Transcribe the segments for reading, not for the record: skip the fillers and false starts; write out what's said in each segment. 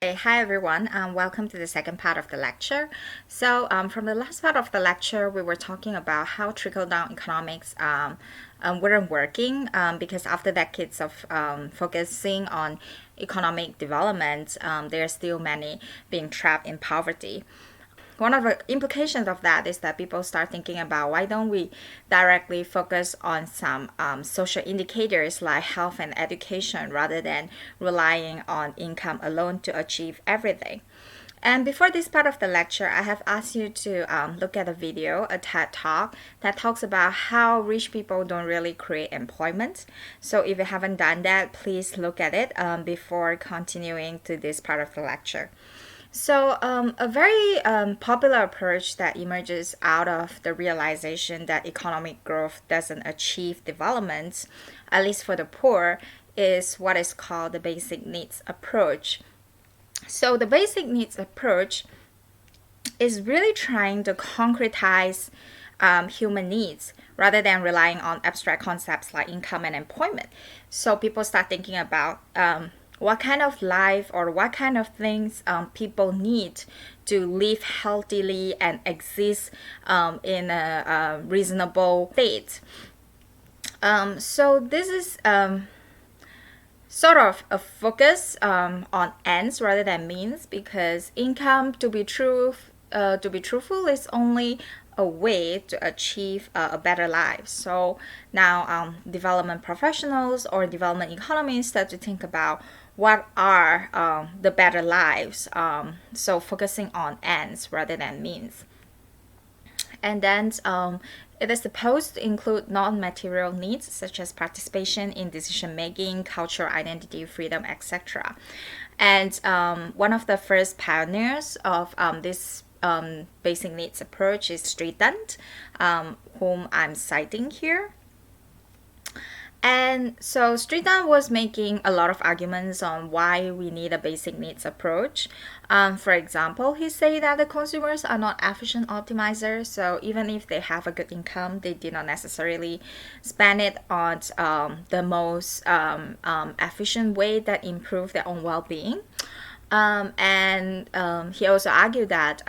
Hey, hi everyone, welcome to the second part of the lecture. From the last part of the lecture, we were talking about how trickle-down economics weren't working because after decades of focusing on economic development, there are still many being trapped in poverty. One of the implications of that is that people start thinking about why don't we directly focus on some social indicators like health and education rather than relying on income alone to achieve everything. And before this part of the lecture, I have asked you to look at a video, a TED Talk, that talks about how rich people don't really create employment. So if you haven't done that, please look at it before continuing to this part of the lecture. A very popular approach that emerges out of the realization that economic growth doesn't achieve development, at least for the poor, is what is called the basic needs approach. So, the basic needs approach is really trying to concretize human needs rather than relying on abstract concepts like income and employment. So people start thinking about what kind of life or what kind of things people need to live healthily and exist in a reasonable state. This is sort of a focus on ends rather than means because income, to be truthful, is only a way to achieve a better life. So now development professionals or development economists start to think about what are the better lives. So focusing on ends rather than means. And then it is supposed to include non-material needs such as participation in decision making, cultural identity, freedom, etc. And one of the first pioneers of this basic needs approach is Stratton, whom I'm citing here. And so Stratton was making a lot of arguments on why we need a basic needs approach. For example, he said that the consumers are not efficient optimizers, so even if they have a good income, they do not necessarily spend it on the most efficient way that improve their own well-being. He also argued that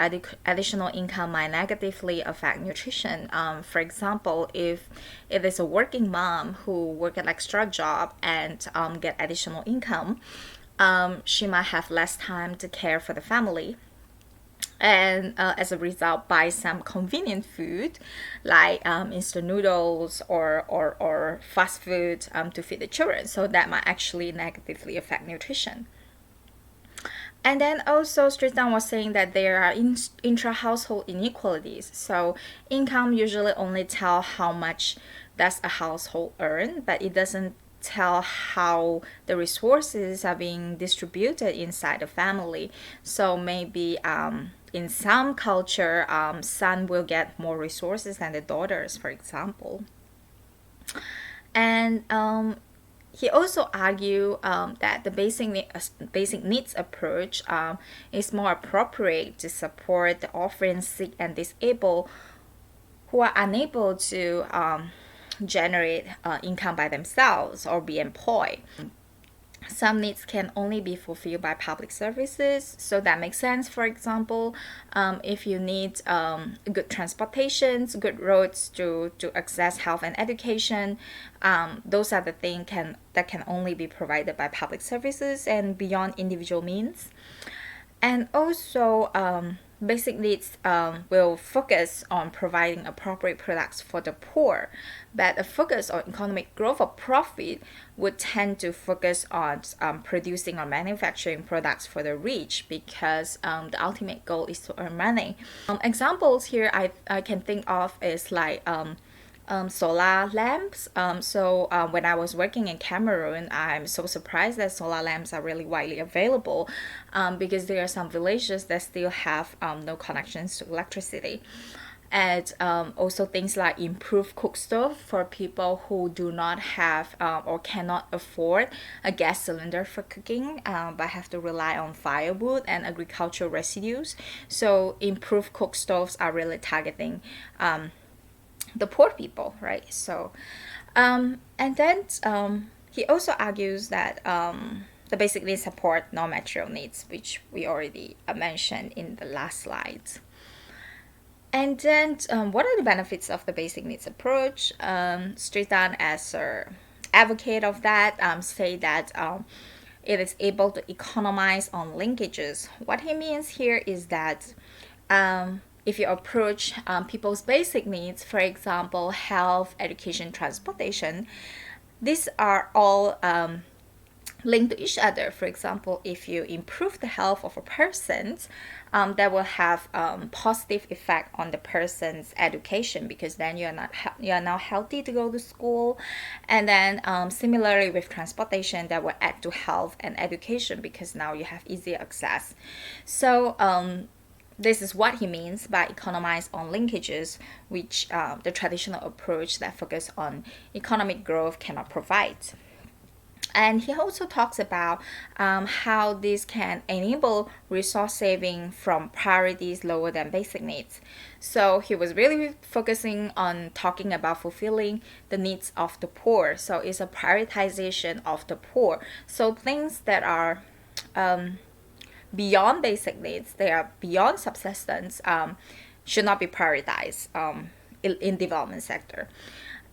additional income might negatively affect nutrition. For example, if it is a working mom who work an extra job and get additional income, she might have less time to care for the family. And as a result, buy some convenient food like instant noodles or fast food to feed the children. So that might actually negatively affect nutrition. And then also, Stratton was saying that there are intra-household inequalities. So income usually only tell how much does a household earn, but it doesn't tell how the resources are being distributed inside the family. So maybe in some culture, son will get more resources than the daughters, for example. And he also argued that the basic needs approach is more appropriate to support the orphan, sick, and disabled who are unable to generate income by themselves or be employed. Some needs can only be fulfilled by public services, so that makes sense. For example, if you need good transportations, good roads to access health and education, those are the things that can only be provided by public services and beyond individual means. And also, basic needs will focus on providing appropriate products for the poor, but a focus on economic growth or profit would tend to focus on producing or manufacturing products for the rich because the ultimate goal is to earn money. Examples here I can think of is like solar lamps. When I was working in Cameroon, I'm so surprised that solar lamps are really widely available because there are some villages that still have no connections to electricity. And also things like improved cook stove for people who do not have or cannot afford a gas cylinder for cooking but have to rely on firewood and agricultural residues. So improved cook stoves are really targeting the poor people, right? And then he also argues that the basic needs support non-material needs, which we already mentioned in the last slides. And then, what are the benefits of the basic needs approach? Stratton, as an advocate of that, say that it is able to economize on linkages. What he means here is that if you approach people's basic needs, for example, health, education, transportation, these are all linked to each other. For example, if you improve the health of a person, that will have positive effect on the person's education, because then you are now healthy to go to school. And then similarly with transportation, that will add to health and education, because now you have easier access. So this is what he means by economize on linkages, which the traditional approach that focus on economic growth cannot provide. And he also talks about how this can enable resource saving from priorities lower than basic needs. So he was really focusing on talking about fulfilling the needs of the poor. So it's a prioritization of the poor. So things that are beyond basic needs, they are beyond subsistence, should not be prioritized in development sector.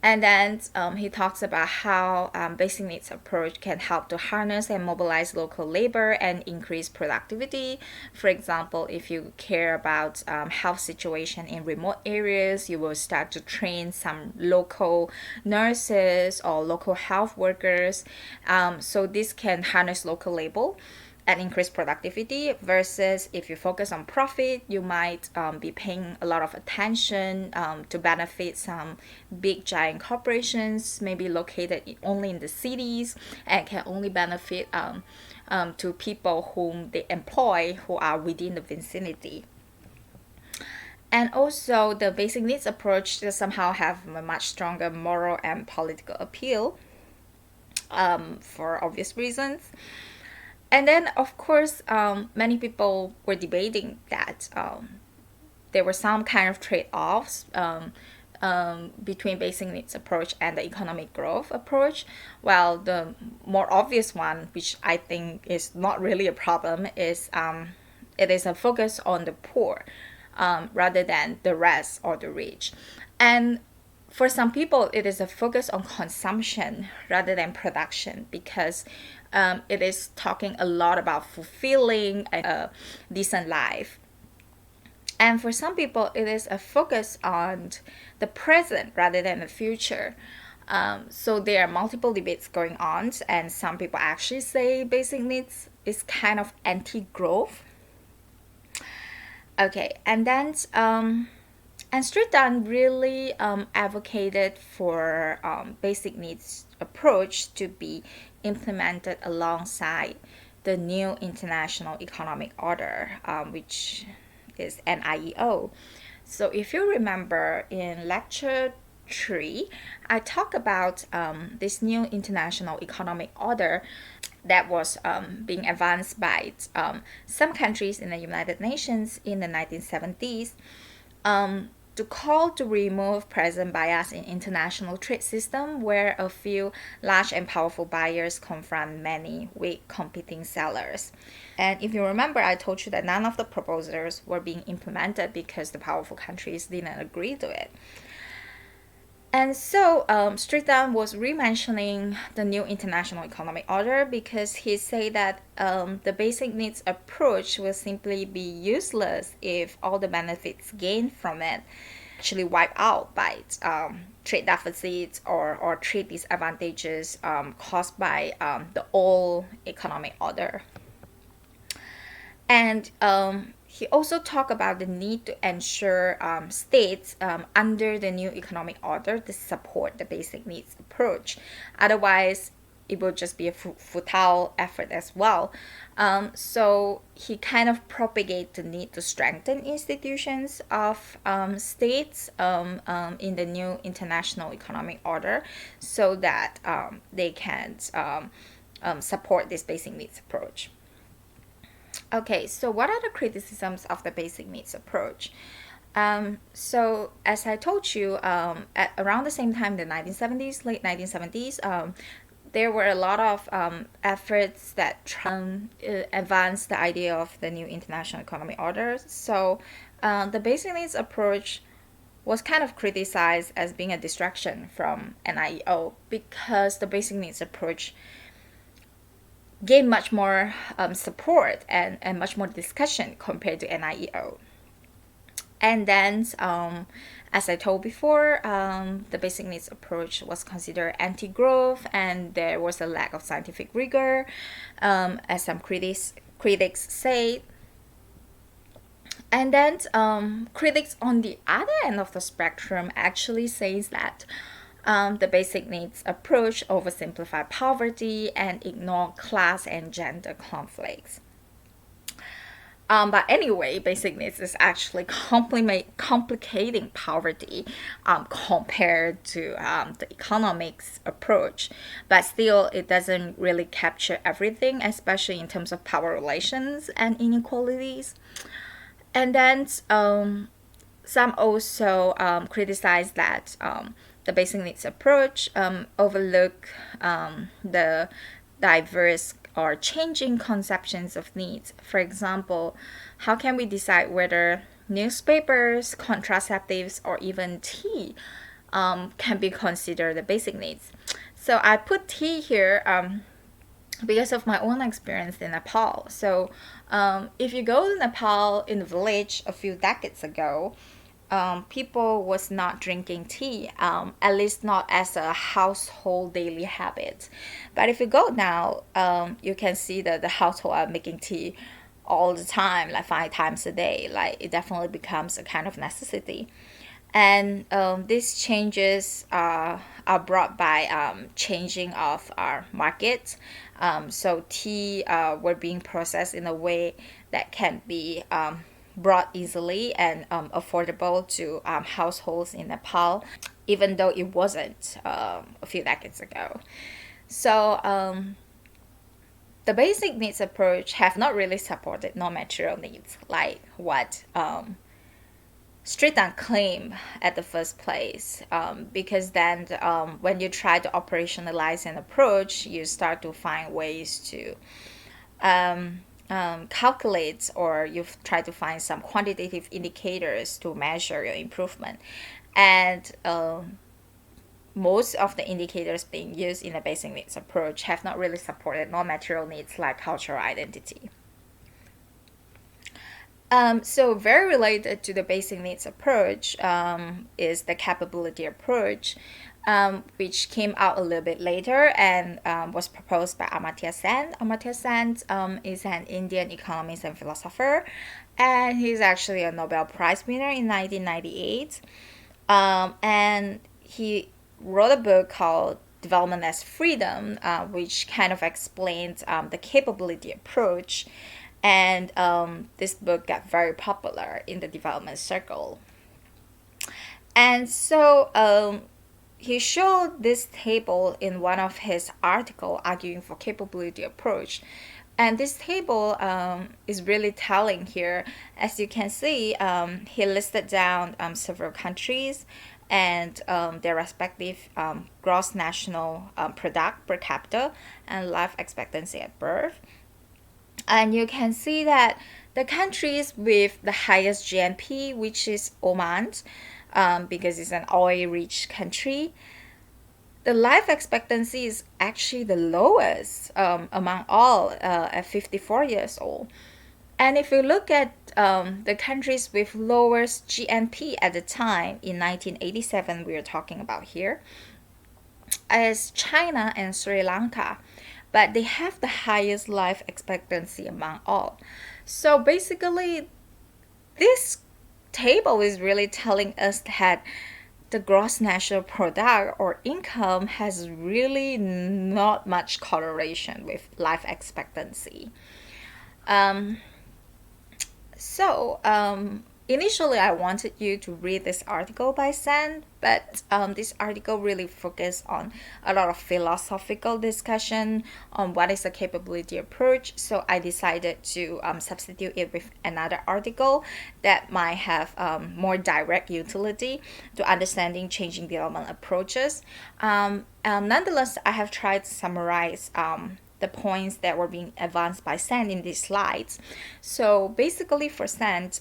And then he talks about how basic needs approach can help to harness and mobilize local labor and increase productivity. For example, if you care about health situation in remote areas, you will start to train some local nurses or local health workers. So this can harness local labor and increase productivity, versus if you focus on profit, you might be paying a lot of attention to benefit some big giant corporations, maybe located only in the cities, and can only benefit to people whom they employ who are within the vicinity. And also, the basic needs approach somehow have a much stronger moral and political appeal for obvious reasons. And then, of course, many people were debating that there were some kind of trade-offs between basic needs approach and the economic growth approach. Well, the more obvious one, which I think is not really a problem, is it is a focus on the poor rather than the rest or the rich. And for some people, it is a focus on consumption rather than production, because it is talking a lot about fulfilling a decent life. And for some people, it is a focus on the present rather than the future. So there are multiple debates going on, and some people actually say basic needs is kind of anti-growth. Okay, and then and Stratton really advocated for basic needs approach to be implemented alongside the new International Economic Order, which is NIEO. So if you remember in lecture 3, I talked about this new International Economic Order that was being advanced by some countries in the United Nations in the 1970s. To call to remove present bias in international trade system, where a few large and powerful buyers confront many weak competing sellers. And if you remember, I told you that none of the proposals were being implemented because the powerful countries didn't agree to it. And so Stratton was re-mentioning the new International Economic Order because he said that the basic needs approach will simply be useless if all the benefits gained from it actually wiped out by trade deficits or trade disadvantages caused by the old economic order. And he also talked about the need to ensure states under the new economic order to support the basic needs approach. Otherwise, it will just be a futile effort as well. So he kind of propagated the need to strengthen institutions of states in the new international economic order so that they can support this basic needs approach. Okay, so what are the criticisms of the basic needs approach? So as I told you, at around the same time, the 1970s, late 1970s, there were a lot of efforts that advanced the idea of the new international economic order. So the basic needs approach was kind of criticized as being a distraction from NIEO because the basic needs approach gained much more support and much more discussion compared to NIEO. And then, as I told before, the basic needs approach was considered anti-growth, and there was a lack of scientific rigor, as some critics say. And then critics on the other end of the spectrum actually says that the basic needs approach oversimplify poverty and ignore class and gender conflicts. But anyway, basic needs is actually complicating poverty compared to the economics approach. But still, it doesn't really capture everything, especially in terms of power relations and inequalities. And then some also criticize that the basic needs approach overlook the diverse or changing conceptions of needs. For example, how can we decide whether newspapers, contraceptives, or even tea can be considered the basic needs? So I put tea here because of my own experience in Nepal. So if you go to Nepal in the village a few decades ago, people was not drinking tea, at least not as a household daily habit. But if you go now, you can see that the household are making tea all the time, like 5 times a day. Like it definitely becomes a kind of necessity. And these changes are brought by changing of our markets. So tea were being processed in a way that can be brought easily and affordable to households in Nepal, even though it wasn't a few decades ago. So the basic needs approach have not really supported non-material needs like what Stratton claimed at the first place, because then when you try to operationalize an approach, you start to find ways to calculate, or you've tried to find some quantitative indicators to measure your improvement. And most of the indicators being used in the basic needs approach have not really supported non-material needs like cultural identity. So very related to the basic needs approach is the capability approach, which came out a little bit later and was proposed by Amartya Sen. Amartya Sen is an Indian economist and philosopher, and he's actually a Nobel Prize winner in 1998. And he wrote a book called Development as Freedom, which kind of explains the capability approach. And this book got very popular in the development circle. And so he showed this table in one of his articles arguing for capability approach. And this table is really telling here. As you can see, he listed down several countries and their respective gross national product per capita and life expectancy at birth. And you can see that the countries with the highest GNP, which is Oman, because it's an oil-rich country, the life expectancy is actually the lowest among all at 54 years old. And if you look at the countries with lowest GNP at the time in 1987, we are talking about here, as China and Sri Lanka, but they have the highest life expectancy among all. So basically, this table is really telling us that the gross national product or income has really not much correlation with life expectancy. So Initially, I wanted you to read this article by Sand, but this article really focused on a lot of philosophical discussion on what is a capability approach. So I decided to substitute it with another article that might have more direct utility to understanding changing development approaches. Nonetheless, I have tried to summarize the points that were being advanced by Sand in these slides. So basically, for Sand,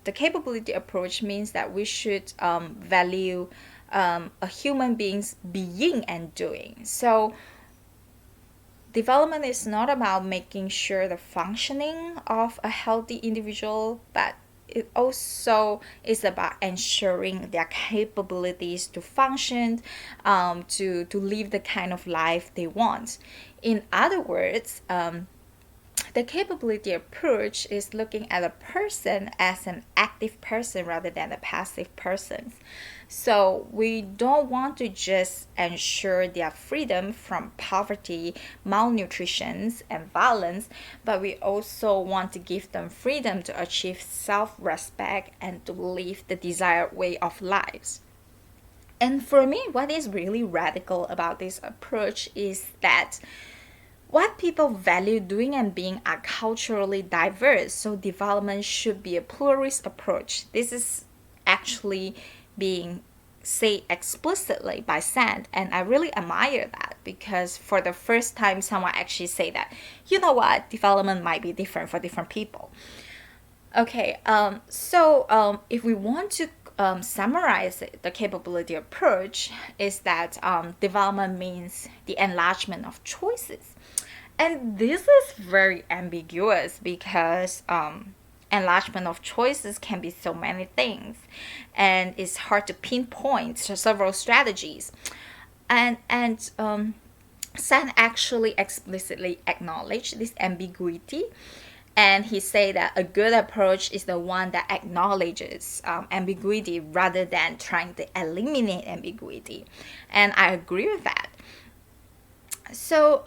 the capability approach means that we should value a human being's being and doing. So development is not about making sure the functioning of a healthy individual, but it also is about ensuring their capabilities to function, to live the kind of life they want. In other words, the capability approach is looking at a person as an active person rather than a passive person. So we don't want to just ensure their freedom from poverty, malnutrition, and violence, but we also want to give them freedom to achieve self-respect and to live the desired way of lives. And for me, what is really radical about this approach is that what people value doing and being are culturally diverse, so development should be a pluralist approach. This is actually being said explicitly by Sand, and I really admire that because for the first time someone actually say that, you know what, development might be different for different people. Okay, if we want to summarize it, the capability approach is that development means the enlargement of choices. And this is very ambiguous because enlargement of choices can be so many things, and it's hard to pinpoint several strategies. And San actually explicitly acknowledged this ambiguity, and he said that a good approach is the one that acknowledges ambiguity rather than trying to eliminate ambiguity. And I agree with that. So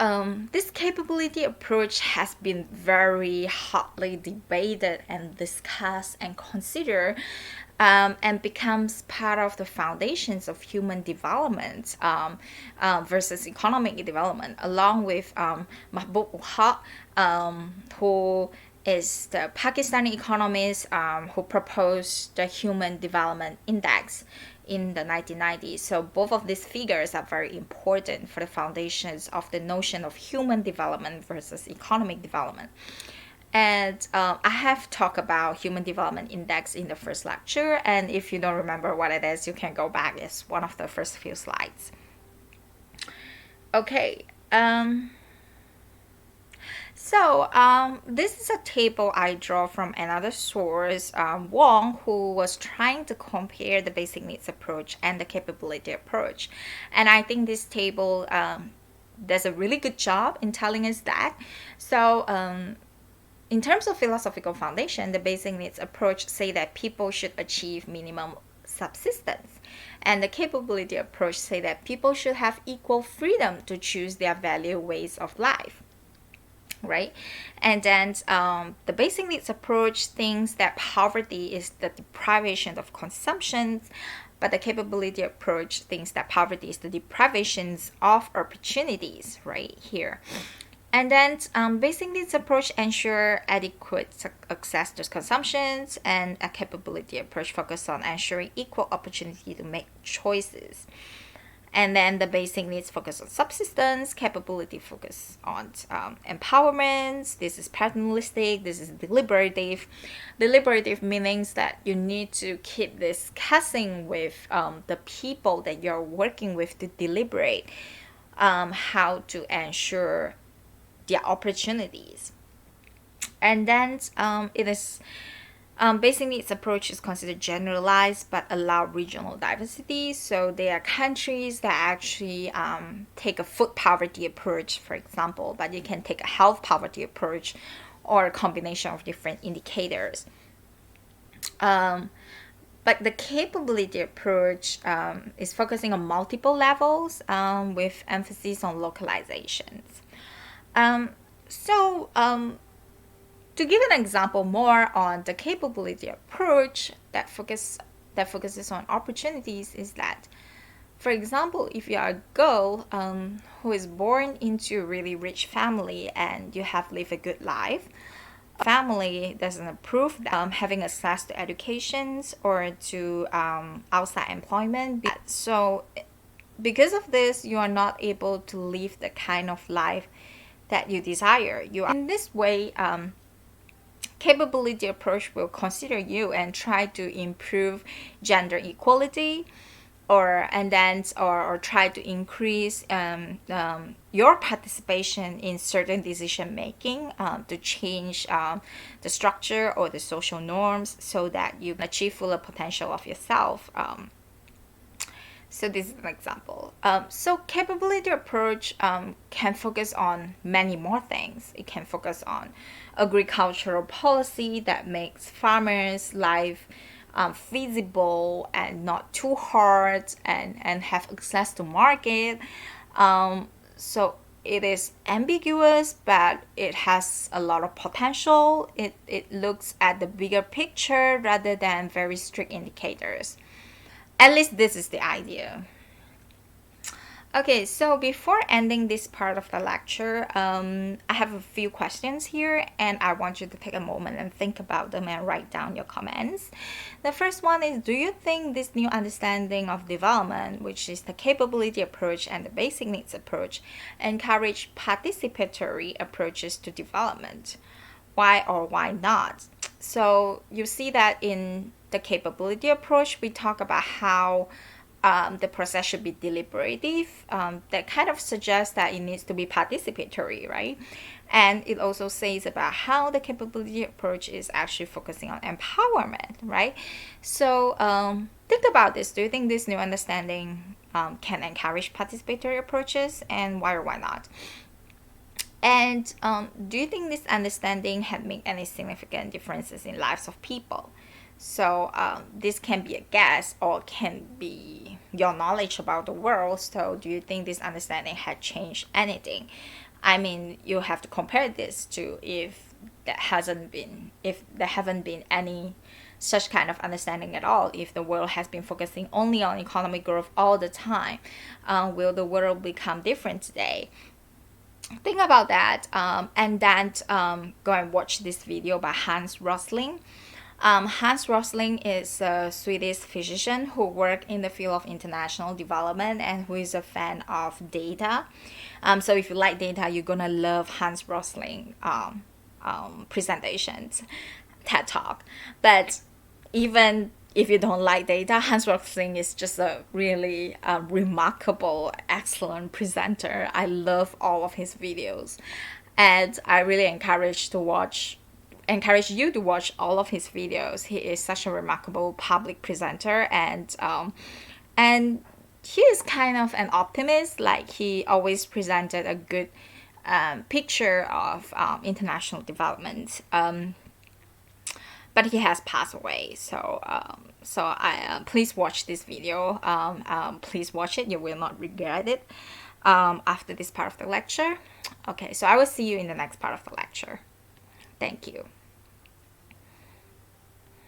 this capability approach has been very hotly debated and discussed and considered, and becomes part of the foundations of human development versus economic development, along with Mahbub ul Haq, who is the Pakistani economist who proposed the Human Development Index in the 1990s. So both of these figures are very important for the foundations of the notion of human development versus economic development. And I have talked about Human Development Index in the first lecture, and if you don't remember what it is, you can go back. It's one of the first few slides. Okay. This is a table I draw from another source, Wong, who was trying to compare the basic needs approach and the capability approach. And I think this table does a really good job in telling us that. So, in terms of philosophical foundation, the basic needs approach say that people should achieve minimum subsistence. And the capability approach say that people should have equal freedom to choose their value ways of life. Right? And then the basic needs approach thinks that poverty is the deprivation of consumption, but the capability approach thinks that poverty is the deprivations of opportunities, right here. And then basic needs approach ensure adequate access to consumptions, and a capability approach focus on ensuring equal opportunity to make choices. And then the basic needs focus on subsistence, capability focus on empowerment. This is paternalistic, this is deliberative. Deliberative means that you need to keep discussing with the people that you're working with to deliberate how to ensure their opportunities. And then it is basic needs approach is considered generalized but allow regional diversity. So there are countries that actually take a food poverty approach, for example, but you can take a health poverty approach or a combination of different indicators. But the capability approach is focusing on multiple levels with emphasis on localizations. To give an example more on the capability approach that focuses on opportunities is that, for example, if you are a girl who is born into a really rich family and you have lived a good life, family doesn't approve having access to educations or to outside employment. So because of this, you are not able to live the kind of life that you desire. You are, in this way, capability approach will consider you and try to improve gender equality, or try to increase your participation in certain decision making, to change the structure or the social norms so that you achieve fuller potential of yourself. So this is an example. So capability approach can focus on many more things. It can focus on agricultural policy that makes farmers' life feasible and not too hard, and have access to market. So it is ambiguous, but it has a lot of potential. It looks at the bigger picture rather than very strict indicators. At least this is the idea. Okay, so before ending this part of the lecture, I have a few questions here, and I want you to take a moment and think about them and write down your comments. The first one is, do you think this new understanding of development, which is the capability approach and the basic needs approach, encourage participatory approaches to development? Why or why not? So you see that in the capability approach, we talk about how the process should be deliberative. That kind of suggests that it needs to be participatory, right? And it also says about how the capability approach is actually focusing on empowerment, right? So think about this. Do you think this new understanding can encourage participatory approaches, and why or why not? And do you think this understanding had made any significant differences in lives of people? So this can be a guess or can be your knowledge about the world. So do you think this understanding had changed anything? I mean, you have to compare this to if there haven't been any such kind of understanding at all. If the world has been focusing only on economic growth all the time, will the world become different today? Think about that, and then go and watch this video by Hans Rosling. Hans Rosling is a Swedish physician who worked in the field of international development and who is a fan of data. So if you like data, you're gonna love Hans Rosling presentations, TED Talk. But even if you don't like data, Hans Rosling is just a really remarkable, excellent presenter. I love all of his videos, and I really encourage you to watch all of his videos. He is such a remarkable public presenter, and he is kind of an optimist. Like, he always presented a good picture of international development. But he has passed away. So I please watch this video. Please watch it. You will not regret it after this part of the lecture. Okay, so I will see you in the next part of the lecture. Thank you.